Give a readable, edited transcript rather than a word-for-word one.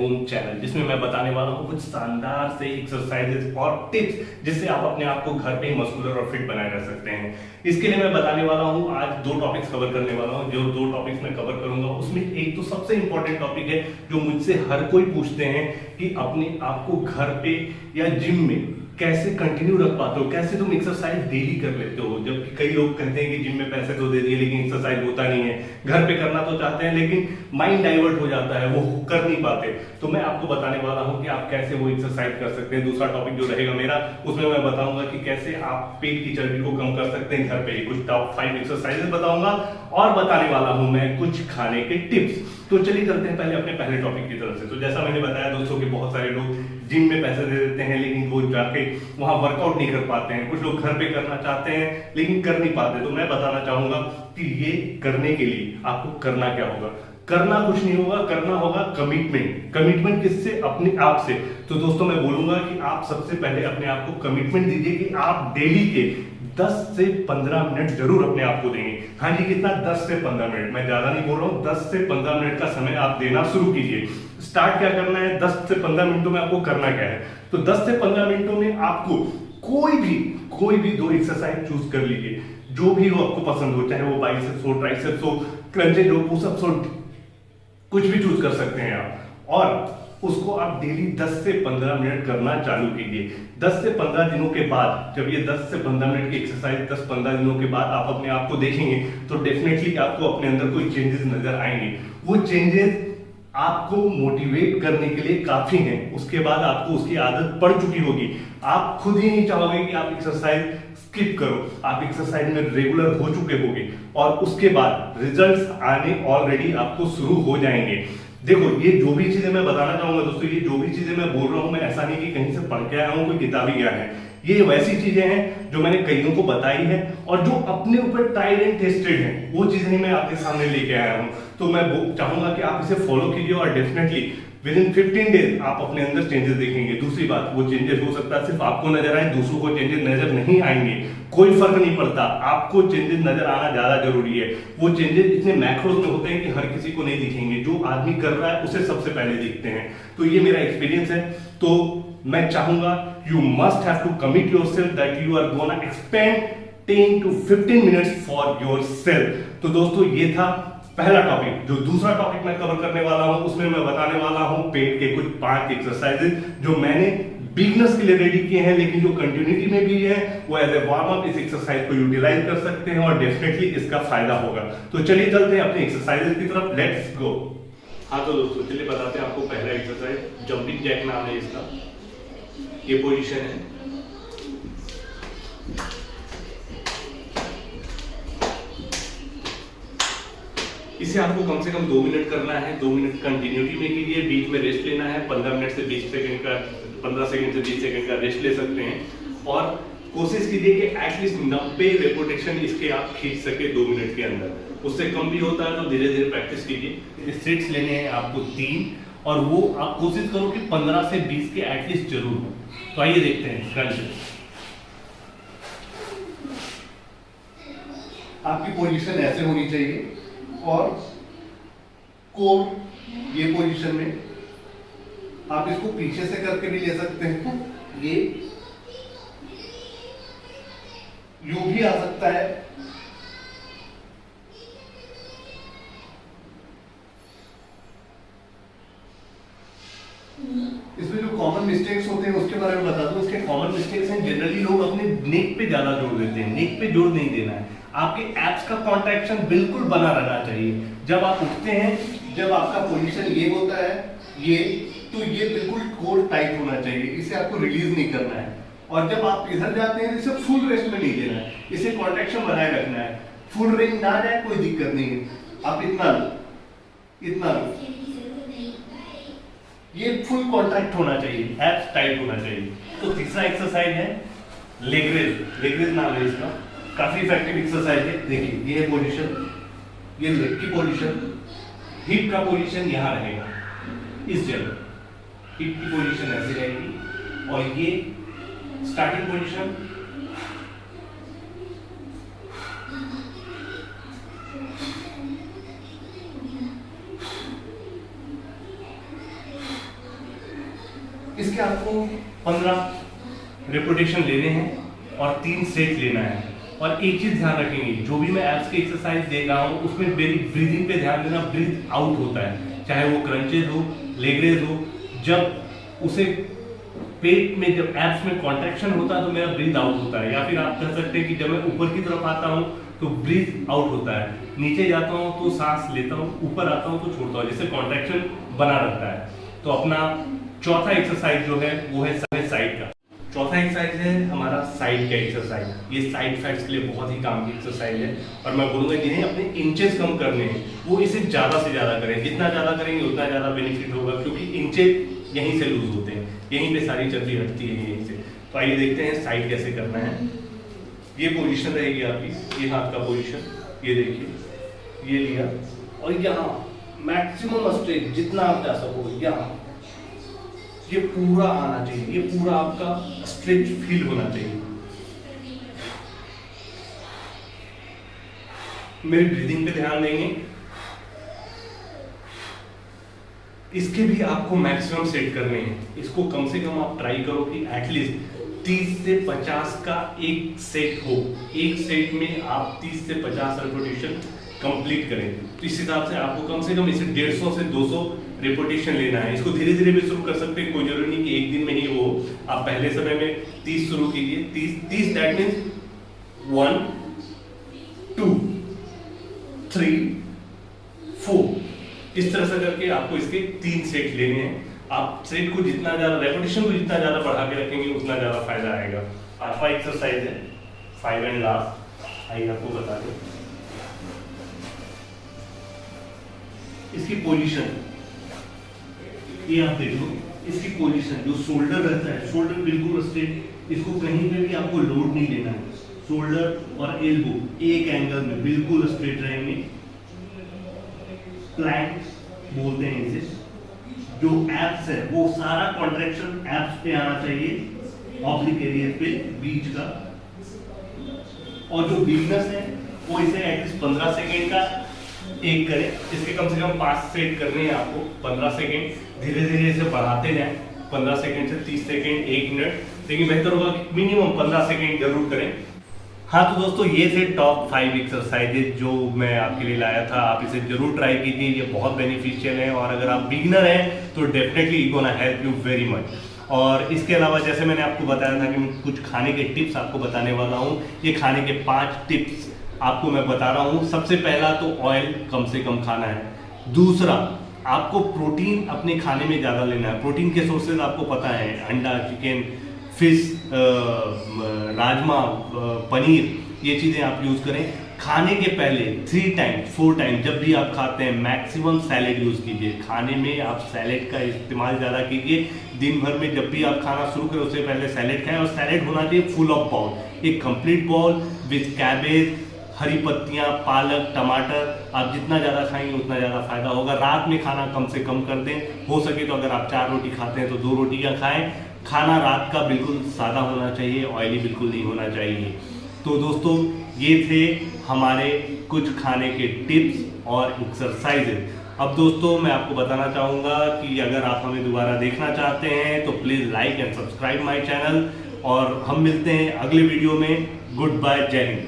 Home channel, जिसमें मैं बताने वाला हूँ कुछ शानदार से एक्सरसाइजेस और टिप्स जिससे आप अपने आप को घर पे ही मस्कुलर और फिट बनाए रख सकते हैं। इसके लिए मैं बताने वाला हूँ, आज 2 टॉपिक्स कवर करने वाला हूँ। जो 2 टॉपिक्स मैं कवर करूंगा उसमें एक तो सबसे इंपॉर्टेंट टॉपिक है जो मुझसे हर कोई पूछते हैं कि अपने आप को घर पे या जिम में कैसे कंटिन्यू रख पाते हो, कैसे तुम एक्सरसाइज डेली कर लेते हो। जबकि कई लोग कहते हैं कि जिम में पैसे तो दे दिए लेकिन एक्सरसाइज होता नहीं है, घर पे करना तो चाहते हैं लेकिन माइंड डाइवर्ट हो जाता है, वो कर नहीं पाते। तो मैं आपको बताने वाला हूं कि आप कैसे वो एक्सरसाइज कर सकते हैं। दूसरा टॉपिक जो रहेगा मेरा, उसमें मैं बताऊंगा कि कैसे आप पेट की चर्बी को कम कर सकते हैं घर पे ही। कुछ टॉप 5 एक्सरसाइजेस बताऊंगा और बताने वाला हूं मैं कुछ खाने के टिप्स। तो चलिए चलते हैं पहले अपने पहले टॉपिक की तरफ से। तो जैसा मैंने बताया दोस्तों कि बहुत सारे लोग जिम में पैसे दे देते हैं लेकिन वो जाके वहां वर्कआउट नहीं कर पाते हैं। कुछ लोग घर पे करना चाहते हैं लेकिन कर नहीं पाते। तो मैं बताना चाहूंगा कि ये करने के लिए आपको करना क्या होगा। करना कुछ नहीं होगा, करना होगा कमिटमेंट। कमिटमेंट किससे? अपने आप से। तो दोस्तों मैं बोलूंगा कि आप सबसे पहले अपने आप को कमिटमेंट दीजिए कि आप डेली के 10 से 15 मिनट जरूर अपने आप को देंगे। हाँ जी, कितना? 10 से 15 मिनट, मैं ज्यादा नहीं बोल रहा हूँ। 10 से 15 मिनट का समय आप देना शुरू कीजिए। स्टार्ट क्या करना है? 10 से 15 मिनटों में आपको करना क्या है? तो 10 से 15 मिनटों में आपको कोई भी 2 एक्सरसाइज चूज कर लीजिए, जो भी हो आपको पसंद हो, चाहे वो बाइसेप्स हो, ट्राइसेप्स हो, क्रंचेस हो, पुशअप्स हो, कुछ भी चूज कर सकते हैं आप। और उसको आप डेली 10 से 15 मिनट करना चालू कीजिए। 10 से 15 दिनों के बाद, जब ये 10 से 15 मिनट की एक्सरसाइज 10-15 दिनों के बाद आप अपने आप को देखेंगे तो डेफिनेटली आपको अपने अंदर कोई चेंजेस नजर आएंगे। वो चेंजेस आपको मोटिवेट करने के लिए काफी हैं। उसके बाद आपको उसकी आदत पड़ चुकी होगी, आप खुद ही नहीं चाहोगे कि आप एक्सरसाइज स्किप करो। आप एक्सरसाइज में रेगुलर हो चुके होंगे और उसके बाद रिजल्ट्स आने ऑलरेडी आपको शुरू हो जाएंगे। देखो, ये जो भी चीजें मैं बताना चाहूंगा दोस्तों, ये जो भी चीजें मैं बोल रहा हूं, मैं ऐसा नहीं कि कहीं से पढ़ के आया हूं, कोई किताबी ज्ञान है। ये वैसी चीजें हैं जो मैंने कईयों को बताई है और जो अपने ऊपर ट्राइड एंड टेस्टेड है, वो चीजें ही मैं आपके सामने लेके आया हूं। तो मैं चाहूंगा कि आप इसे फॉलो कीजिए और डेफिनेटली विद इन 15 डेज आप अपने अंदर चेंजेस देखेंगे। दूसरी बात, वो चेंजेस हो सकता है सिर्फ आपको नजर आए, दूसरों को चेंजेस नजर नहीं आएंगे, कोई फर्क नहीं पड़ता। आपको चेंजेस नजर आना ज्यादा जरूरी है। वो चेंजेस इतने मैक्रोस में होते हैं कि हर किसी को नहीं दिखेंगे, जो आदमी कर रहा है उसे सबसे पहले दिखते हैं। तो ये मेरा एक्सपीरियंस है। तो मैं चाहूंगा you must have to commit yourself that you are gonna expend 10 to 15 minutes for yourself. तो दोस्तों ये था पहला टॉपिक। जो दूसरा टॉपिक मैं कवर करने वाला हूं उसमें मैं बताने वाला हूं पेट के कुछ 5 एक्सरसाइजेस जो मैंने बिगनर्स के लिए रेडी किए हैं, लेकिन जो कंटिन्यूटी में भी है वो एज ए वार्म अप इस एक्सरसाइज को यूटिलाइज कर सकते हैं और डेफिनेटली इसका फायदा होगा। तो चलिए चलते हैं अपने एक्सरसाइजेस की तरफ, लेट्स गो। हाँ तो दोस्तों चलिए बताते हैं आपको पहला एक्सरसाइज, जंपिंग जैक नाम है इसका। ये पोजीशन है, इसे आपको कम से कम 2 मिनट करना है। 2 मिनट कंटिन्यूटी में कीजिए, बीच में रेस्ट लेना है। 15 मिनट से 20 सेकंड का 15 सेकंड से 20 सेकंड का रेस्ट ले सकते हैं और कोशिश कीजिए कि एटलीस्ट 90 रेपिटेशन इसके आप खींच सके 2 मिनट के अंदर। उससे कम भी होता है तो धीरे धीरे प्रैक्टिस कीजिए। सेट्स लेने हैं आपको 3 और वो आप कोशिश करो कि 15 से 20 के एटलीस्ट जरूर हो। तो आइए देखते हैं क्रंच। आपकी पोजीशन ऐसे होनी चाहिए और कोर ये पोजीशन में, आप इसको पीछे से करके भी ले सकते हैं, ये यूं भी आ सकता है। इसमें जो कॉमन मिस्टेक्स होते हैं उसके बारे में बता दूं। इसके कॉमन मिस्टेक्स हैं, जनरली लोग अपने नेक पे ज्यादा जोर देते हैं। नेक पे जोर नहीं देना है, आपके एब्स का कॉन्ट्रैक्शन बिल्कुल बना रहना चाहिए। जब आप उठते हैं, जब आपका पोजीशन ये होता है ये, तो ये बिल्कुल कोर टाइट होना चाहिए, इसे आपको रिलीज नहीं करना है। और जब आप इधर जाते हैं इसे फुल रेस्ट में नहीं देना है, इसे कॉन्ट्रैक्शन बनाए रखना है। फुल रेंज ना जाए कोई दिक्कत नहीं है, आप इतना लो, ये फुल कॉन्ट्रैक्ट होना चाहिए, एब्स टाइट होना चाहिए। तो तीसरा एक्सरसाइज है लेग रेज। लेग रेज नाम है इसका, काफी इफेक्टिव एक्सरसाइज है। देखिए ये पोजीशन, ये लेग की पोजीशन, हिप का पोजीशन यहां रहेगा इस जगह, हिप की पोजीशन ऐसे रहेगी और ये स्टार्टिंग पोजीशन, आपको 15 रेपिटेशन लेने हैं और 3 सेट लेना है। और एक चीज ध्यान रखेंगे, जो भी मैं एब्स की एक्सरसाइज दे रहा हूँ उसमें मेरी ब्रीदिंग पे ध्यान देना। ब्रीथ आउट होता है, चाहे वो क्रंचेज हो, लेग रेज हो, जब उसे पेट में जब एब्स में कॉन्ट्रैक्शन होता है तो मेरा ब्रीथ आउट होता है। या फिर आप कह सकते हैं कि जब मैं ऊपर की तरफ आता हूँ तो ब्रीथ आउट होता है, नीचे जाता हूँ तो सांस लेता हूँ, ऊपर आता हूँ तो छोड़ता हूँ, जिससे कॉन्ट्रैक्शन बना रहता है। तो अपना चौथा एक्सरसाइज जो है वो है साइड का। चौथा एक्सरसाइज है हमारा साइड का एक्सरसाइज। ये साइड फैट्स के लिए बहुत ही काम की एक्सरसाइज है और मैं बोलूँगा जिन्हें अपने इंचेस कम करने हैं वो इसे ज़्यादा से ज़्यादा करें। जितना ज़्यादा करेंगे उतना ज़्यादा बेनिफिट होगा, क्योंकि इंचेस यहीं से लूज होते हैं, यहीं पे सारी चर्बी हटती है यहीं से। तो आइए देखते हैं साइड कैसे करना है। ये पोजीशन रहेगी आपकी, ये हाथ का पोजीशन, ये देखिए, ये लिया और यहाँ मैक्सिमम स्ट्रेच जितना आप जा सको, यहाँ ये पूरा आना चाहिए, ये पूरा आपका स्ट्रेच फील होना चाहिए। मेरी ब्रीदिंग पे ध्यान देंगे। इसके भी आपको मैक्सिमम सेट करने हैं। इसको कम से कम आप ट्राई करो कि एटलीस्ट 30 से 50 का एक सेट हो। एक सेट में आप 30 से 50 रेपिटेशन कंप्लीट करें। तो इस हिसाब से आपको कम से कम इसे 150 से 200 रेपिटेशन लेना है। इसको धीरे धीरे भी शुरू कर सकते हैं, कोई जरूरी नहीं कि एक दिन में ही हो। आप पहले समय में 30 शुरू कीजिए। 30 दैट मीन्स 1 2 3 4, इस तरह से करके आपको इसके 3 सेट लेने हैं। आप सेट को जितना ज्यादा, रेपिटेशन को जितना ज्यादा बढ़ा के रखेंगे उतना ज्यादा फायदा आएगा। 5वां एक्सरसाइज है 5 एंड लास्ट। आइए आपको बता दें इसकी पोजीशन। ये आप देख लो, इसकी पोजीशन जो शोल्डर रहता है, शोल्डर बिल्कुल स्ट्रेट, इसको कहीं पे भी आपको लोड नहीं लेना है। शोल्डर और एल्बो एक एंगल में बिल्कुल स्ट्रेट रहेंगे। प्लैंक बोलते हैं इसे। जो एब्स है वो सारा कॉन्ट्रैक्शन एब्स पे आना चाहिए, ऑब्लिक एरिया पे बीच का। और जो बिगनर्स है वो इसे एटलीस्ट 15 सेकेंड का एक करें। इसके कम से कम 5 सेट करने हैं आपको। 15 सेकेंड धीरे धीरे इसे बढ़ाते जाएं, 15 सेकेंड से 30 सेकेंड, 1 मिनट। लेकिन बेहतर होगा कि मिनिमम 15 सेकेंड जरूर करें। हाँ तो दोस्तों, ये थे टॉप 5 एक्सरसाइजेज जो मैं आपके लिए लाया था। आप इसे जरूर ट्राई कीजिए, ये बहुत बेनिफिशियल है। और अगर आप बिगिनर हैं तो definitely gonna help you very much. और इसके अलावा जैसे मैंने आपको बताया था कि मैं कुछ खाने के टिप्स आपको बताने वाला हूँ। ये खाने के 5 टिप्स आपको मैं बता रहा हूँ। सबसे पहला तो ऑयल कम से कम खाना है। दूसरा, आपको प्रोटीन अपने खाने में ज़्यादा लेना है। प्रोटीन के सोर्सेज आपको पता है, अंडा, चिकन, फिश, राजमा, पनीर, ये चीज़ें आप यूज़ करें। खाने के पहले 3 टाइम 4 टाइम जब भी आप खाते हैं मैक्सिमम सैलेड यूज़ कीजिए। खाने में आप सैलेड का इस्तेमाल ज़्यादा कीजिए। दिन भर में जब भी आप खाना शुरू करें उससे पहले सैलेड खाएं। और सैलेड होना चाहिए फुल ऑफ बाउल, एक कंप्लीट बाउल विथ कैबेज, हरी पत्तियाँ, पालक, टमाटर। आप जितना ज़्यादा खाएंगे उतना ज़्यादा फायदा होगा। रात में खाना कम से कम कर दें। हो सके तो अगर आप 4 रोटी खाते हैं तो 2 रोटियाँ खाएं। खाना रात का बिल्कुल सादा होना चाहिए, ऑयली बिल्कुल नहीं होना चाहिए। तो दोस्तों, ये थे हमारे कुछ खाने के टिप्स और एक्सरसाइजेज। अब दोस्तों, मैं आपको बताना चाहूँगा कि अगर आप हमें दोबारा देखना चाहते हैं तो please like and subscribe my channel. और हम मिलते हैं अगले वीडियो में। गुड बाय, जय हिंद।